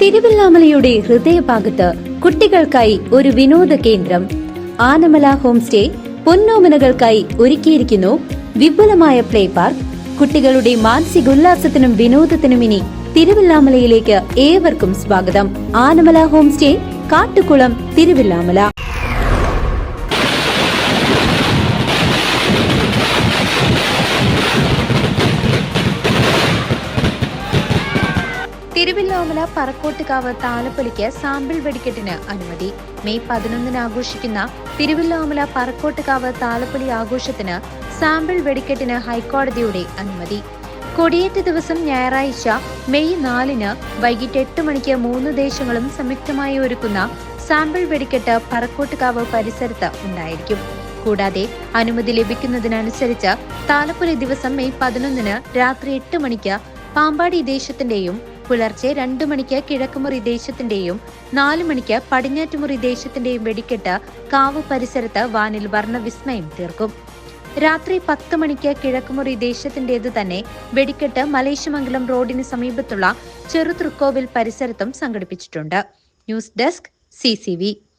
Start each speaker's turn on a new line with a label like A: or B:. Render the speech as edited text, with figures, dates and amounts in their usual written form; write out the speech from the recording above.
A: തിരുവല്ലാമലയുടെ ഹൃദയഭാഗത്ത് കുട്ടികൾക്കായി ഒരു വിനോദ കേന്ദ്രം ആനമല ഹോം സ്റ്റേ പൊന്നോമനകൾക്കായി ഒരുക്കിയിരിക്കുന്നു വിപുലമായ പ്ലേ പാർക്ക്. കുട്ടികളുടെ മാനസികോല്ലാസത്തിനും വിനോദത്തിനും ഇനി തിരുവല്ലാമലയിലേക്ക് ഏവർക്കും സ്വാഗതം. Anamala home stay, Kattukulam, Thiruvillwamala. തിരുവല്ലാമല പറക്കോട്ടുകാവ് താലപ്പൊലിക്ക് സാമ്പിൾ വെടിക്കെട്ടിന് അനുമതി. മെയ് 11 ആഘോഷിക്കുന്ന തിരുവല്ലാമല പറക്കോട്ടുകാവ് താലപ്പൊലി ആഘോഷത്തിന് സാമ്പിൾ വെടിക്കെട്ടിന് ഹൈക്കോടതിയുടെ അനുമതി. കൊടിയേറ്റ ദിവസം ഞായറാഴ്ച മെയ് 4 വൈകിട്ട് 8 മണിക്ക് 3 ദേശങ്ങളും സംയുക്തമായി ഒരുക്കുന്ന സാമ്പിൾ വെടിക്കെട്ട് പറക്കോട്ടുകാവ് പരിസരത്ത് ഉണ്ടായിരിക്കും. കൂടാതെ അനുമതി ലഭിക്കുന്നതിനനുസരിച്ച് താലപ്പൊലി ദിവസം മെയ് 11 രാത്രി 8 മണിക്ക് പാമ്പാടി ദേശത്തിന്റെയും പുലർച്ചെ 2 മണിക്ക് കിഴക്കുമുറി ദേശത്തിന്റെയും 4 മണിക്ക് പടിഞ്ഞാറ്റുമുറി ദേശത്തിന്റെയും വെടിക്കെട്ട് കാവ് പരിസരത്ത് വാനിൽ വർണ്ണവിസ്മയം തീർക്കും. രാത്രി 10 മണിക്ക് കിഴക്കുമുറി ദേശത്തിന്റേതു തന്നെ വെടിക്കെട്ട് മലേശമംഗലം റോഡിന് സമീപത്തുള്ള ചെറുതൃക്കോവിൽ പരിസരത്തും സംഘടിപ്പിച്ചിട്ടുണ്ട്. News desk CCV.